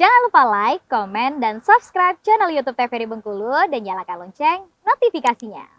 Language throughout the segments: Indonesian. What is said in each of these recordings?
Jangan lupa like, komen, dan subscribe channel YouTube TVRI Bengkulu dan nyalakan lonceng notifikasinya.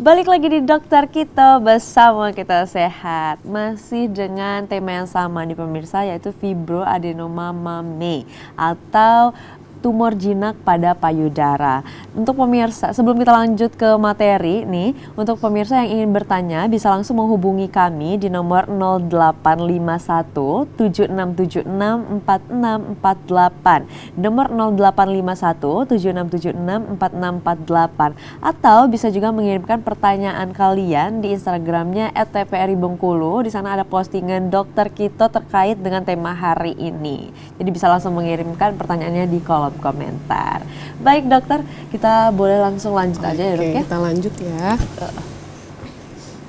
Balik lagi di Dokter Kito bersama Kita Sehat. Masih dengan tema yang sama nih pemirsa, yaitu fibroadenoma mame atau tumor jinak pada payudara. Untuk pemirsa, sebelum kita lanjut ke materi nih, untuk pemirsa yang ingin bertanya bisa langsung menghubungi kami di nomor 0851 7676 4648, nomor 0851 7676 4648, atau bisa juga mengirimkan pertanyaan kalian di Instagramnya @tvri_bengkulu. Di sana ada postingan Dokter Kito terkait dengan tema hari ini. Jadi bisa langsung mengirimkan pertanyaannya di kolom komentar. Baik dokter, kita boleh langsung lanjut aja ya dok ya? Kita lanjut ya.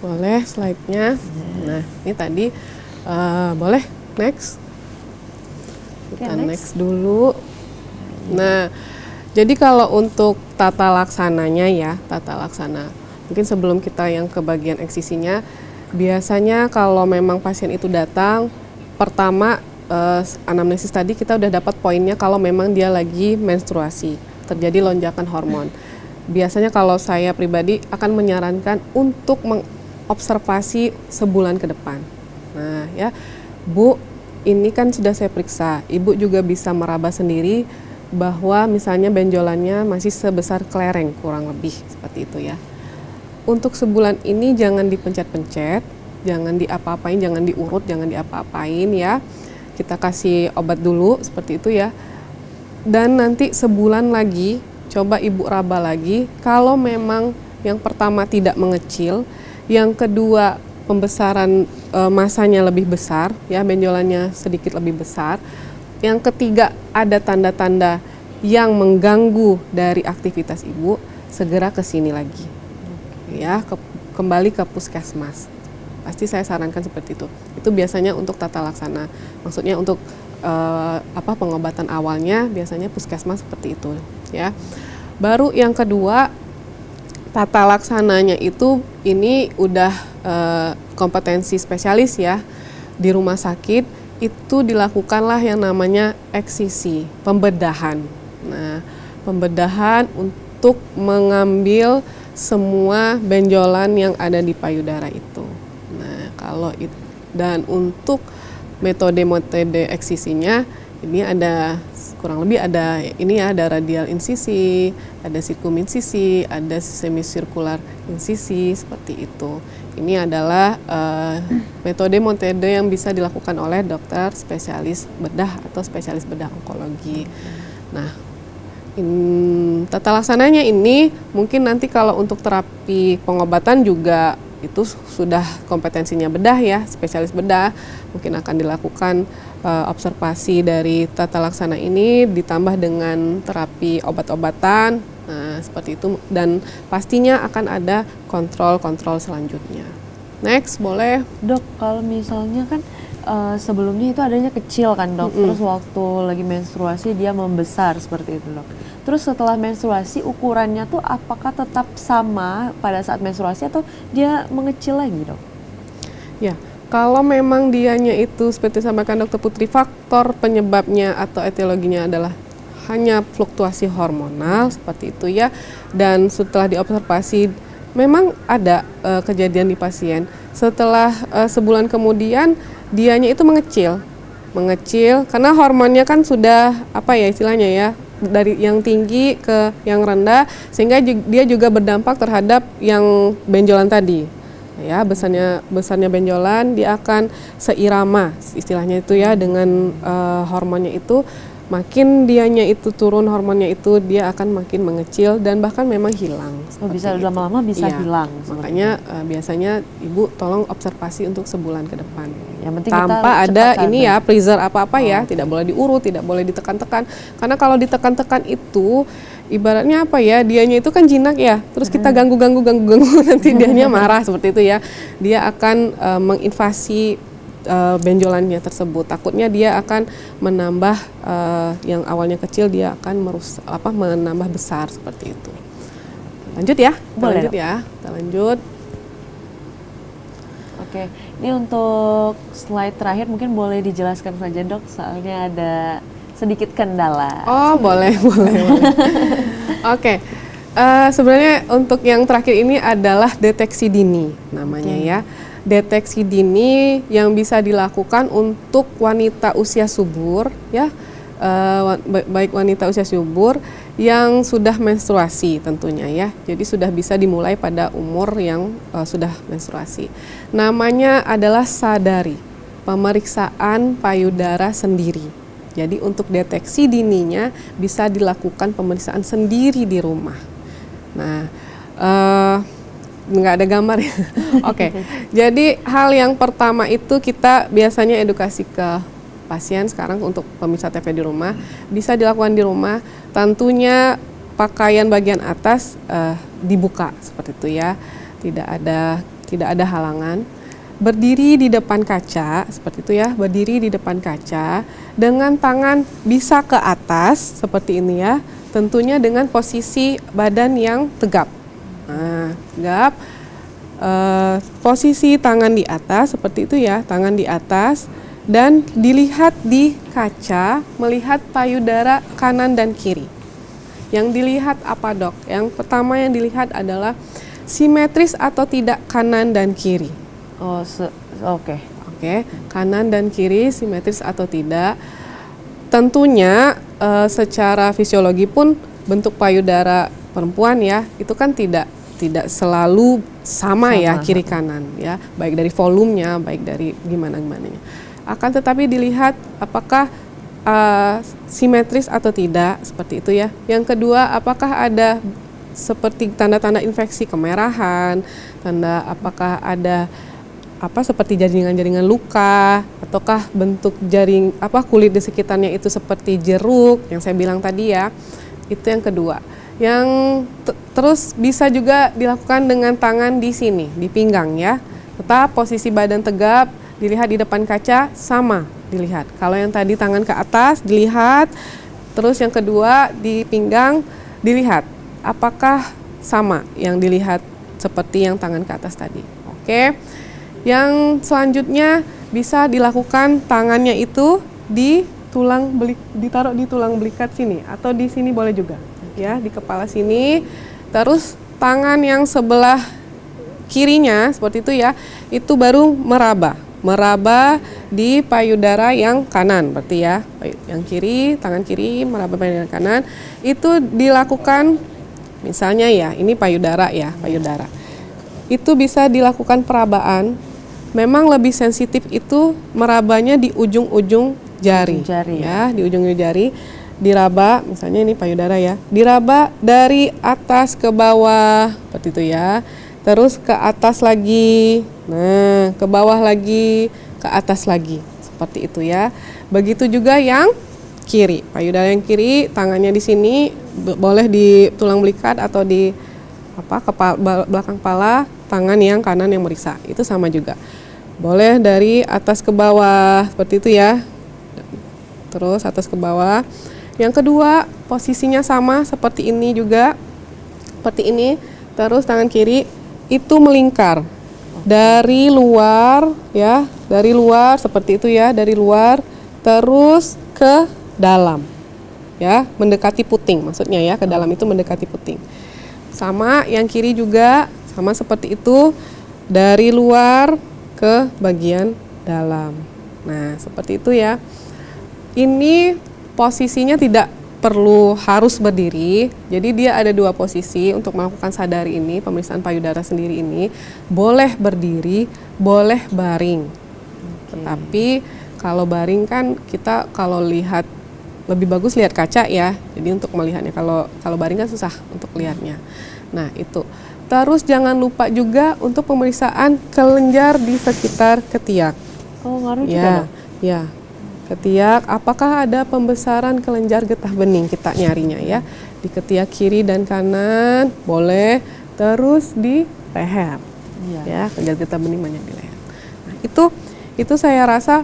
Boleh slide-nya. Nah ini tadi boleh next. Kita next dulu. Nah jadi kalau untuk tata laksananya ya, tata laksana. Mungkin sebelum kita yang ke bagian eksisinya, biasanya kalau memang pasien itu datang, pertama anamnesis tadi kita udah dapat poinnya kalau memang dia lagi menstruasi, terjadi lonjakan hormon. Biasanya kalau saya pribadi akan menyarankan untuk mengobservasi sebulan ke depan. Nah ya, Bu, ini kan sudah saya periksa, Ibu juga bisa meraba sendiri bahwa misalnya benjolannya masih sebesar kelereng kurang lebih seperti itu ya. Untuk sebulan ini jangan dipencet-pencet, jangan diapa-apain, jangan diurut, jangan diapa-apain ya. Kita kasih obat dulu seperti itu ya. Dan nanti sebulan lagi coba Ibu raba lagi. Kalau memang yang pertama tidak mengecil, yang kedua pembesaran masanya lebih besar ya, benjolannya sedikit lebih besar. Yang ketiga ada tanda-tanda yang mengganggu dari aktivitas Ibu, segera ke sini lagi. Ya, kembali ke puskesmas. Pasti saya sarankan seperti itu. Itu biasanya untuk tata laksana. Maksudnya untuk pengobatan awalnya biasanya puskesmas seperti itu ya. Baru yang kedua, tata laksananya itu ini udah kompetensi spesialis ya. Di rumah sakit itu dilakukanlah yang namanya eksisi, pembedahan. Nah, pembedahan untuk mengambil semua benjolan yang ada di payudara itu. Dan untuk metode eksisinya ini ada kurang lebih ada ini ya, ada radial insisi, ada sikum insisi, ada semisirkular insisi seperti itu. Ini adalah metode yang bisa dilakukan oleh dokter spesialis bedah atau spesialis bedah onkologi. Nah, tata laksananya ini mungkin nanti kalau untuk terapi pengobatan juga itu sudah kompetensinya bedah ya, spesialis bedah. Mungkin akan dilakukan observasi dari tata laksana ini ditambah dengan terapi obat-obatan, nah seperti itu. Dan pastinya akan ada kontrol-kontrol selanjutnya. Next, boleh. Dok, kalau misalnya kan sebelumnya itu adanya kecil kan dok, terus waktu lagi menstruasi dia membesar seperti itu dok. Terus setelah menstruasi ukurannya tuh apakah tetap sama pada saat menstruasi atau dia mengecil lagi dok? Ya, kalau memang dianya itu seperti disampaikan Dokter Putri, faktor penyebabnya atau etiologinya adalah hanya fluktuasi hormonal seperti itu ya. Dan setelah diobservasi memang ada kejadian di pasien setelah sebulan kemudian dianya itu mengecil karena hormonnya kan sudah istilahnya ya, dari yang tinggi ke yang rendah, sehingga dia juga berdampak terhadap yang benjolan tadi ya. Besarnya benjolan dia akan seirama istilahnya itu ya dengan hormonnya itu. Makin dianya itu turun hormonnya itu, dia akan makin mengecil dan bahkan memang hilang. Bisa lama-lama bisa hilang. Makanya biasanya Ibu tolong observasi untuk sebulan ke depan. Yang penting tanpa ada ini ya freezer apa-apa ya, tidak boleh diurut, tidak boleh ditekan-tekan. Karena kalau ditekan-tekan itu ibaratnya apa ya, dianya itu kan jinak ya. Terus kita ganggu nanti dianya marah seperti itu ya. Dia akan menginvasi benjolannya tersebut. Takutnya dia akan menambah yang awalnya kecil, dia akan menambah besar seperti itu. Lanjut ya, Boleh, lanjut Dok. ya, kita lanjut. Oke, ini untuk slide terakhir mungkin boleh dijelaskan saja dok, soalnya ada sedikit kendala. Oh boleh, boleh. Oke, sebenarnya untuk yang terakhir ini adalah deteksi dini namanya ya. Deteksi dini yang bisa dilakukan untuk wanita usia subur ya, baik wanita usia subur yang sudah menstruasi tentunya ya. Jadi sudah bisa dimulai pada umur yang sudah menstruasi. Namanya adalah sadari, pemeriksaan payudara sendiri. Jadi untuk deteksi dininya bisa dilakukan pemeriksaan sendiri di rumah. Nah, nggak ada gambar ya. Oke, jadi hal yang pertama itu kita biasanya edukasi ke pasien sekarang untuk pemirsa TV di rumah, bisa dilakukan di rumah. Tentunya pakaian bagian atas dibuka seperti itu ya, tidak ada halangan. Berdiri di depan kaca seperti itu ya, berdiri di depan kaca dengan tangan bisa ke atas seperti ini ya, tentunya dengan posisi badan yang tegap. Nah, tegap. Posisi tangan di atas seperti itu ya, tangan di atas dan dilihat di kaca, melihat payudara kanan dan kiri. Yang dilihat apa dok? Yang pertama yang dilihat adalah simetris atau tidak kanan dan kiri. Oh, oke. Oke, kanan dan kiri simetris atau tidak. Tentunya secara fisiologi pun bentuk payudara perempuan ya, itu kan tidak selalu sama ya kiri kanan ya, baik dari volumenya, baik dari gimana-gimananya. Akan tetapi dilihat apakah simetris atau tidak seperti itu ya. Yang kedua, apakah ada seperti tanda-tanda infeksi kemerahan, tanda apakah ada seperti jaringan-jaringan luka, ataukah bentuk kulit di sekitarnya itu seperti jeruk yang saya bilang tadi ya. Itu yang kedua. Yang terus bisa juga dilakukan dengan tangan di sini, di pinggang ya. Tetap posisi badan tegap, dilihat di depan kaca sama dilihat. Kalau yang tadi tangan ke atas dilihat, terus yang kedua di pinggang dilihat. Apakah sama yang dilihat seperti yang tangan ke atas tadi? Oke. Yang selanjutnya bisa dilakukan tangannya itu ditaruh di tulang belikat sini atau di sini boleh juga. Ya, di kepala sini, terus tangan yang sebelah kirinya seperti itu ya, itu baru meraba di payudara yang kanan berarti ya, yang kiri, tangan kiri meraba payudara kanan, itu dilakukan misalnya ya, ini payudara ya, payudara. Itu bisa dilakukan perabaan, memang lebih sensitif itu merabanya di ujung-ujung jari ya, di ujung-ujung jari. Diraba, misalnya ini payudara ya, diraba dari atas ke bawah, seperti itu ya. Terus ke atas lagi, nah ke bawah lagi, ke atas lagi, seperti itu ya. Begitu juga yang kiri, payudara yang kiri, tangannya di sini, boleh di tulang belikat atau di belakang kepala, tangan yang kanan yang meriksa, itu sama juga. Boleh dari atas ke bawah, seperti itu ya. Terus atas ke bawah. Yang kedua, posisinya sama seperti ini juga, seperti ini. Terus tangan kiri itu melingkar dari luar ya, dari luar seperti itu ya, dari luar terus ke dalam ya, mendekati puting maksudnya ya, ke dalam itu mendekati puting. Sama yang kiri juga sama seperti itu, dari luar ke bagian dalam. Nah, seperti itu ya. Ini posisinya tidak perlu harus berdiri, jadi dia ada dua posisi untuk melakukan sadari ini, pemeriksaan payudara sendiri ini. Boleh berdiri, boleh baring. Tetapi kalau baring kan kita kalau lihat lebih bagus lihat kaca ya, jadi untuk melihatnya. Kalau baring kan susah untuk lihatnya. Nah itu. Terus jangan lupa juga untuk pemeriksaan kelenjar di sekitar ketiak. Oh, ngaruh juga Ya, dong? ya. Ketiak, apakah ada pembesaran kelenjar getah bening, kita nyarinya ya. Di ketiak kiri dan kanan, boleh. Terus di leher, ya, kelenjar getah bening banyak di leher. Nah, itu itu saya rasa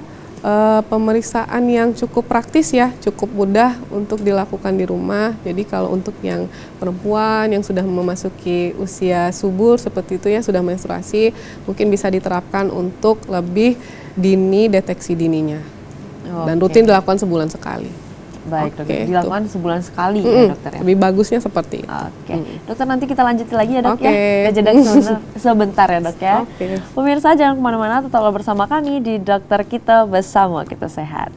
pemeriksaan yang cukup praktis ya, cukup mudah untuk dilakukan di rumah. Jadi kalau untuk yang perempuan yang sudah memasuki usia subur seperti itu ya, sudah menstruasi, mungkin bisa diterapkan untuk lebih dini, deteksi dininya. Dan rutin dilakukan sebulan sekali. Baik, Oke, dokter. Dilakukan sebulan sekali ya, dokter ya. Lebih bagusnya seperti itu. Oke, dokter nanti kita lanjut lagi ya dok Oke. ya. Kita jeda sebentar ya dok ya. Oke. Pemirsa jangan kemana-mana, tetaplah bersama kami di Dokter Kita Bersama Kita Sehat.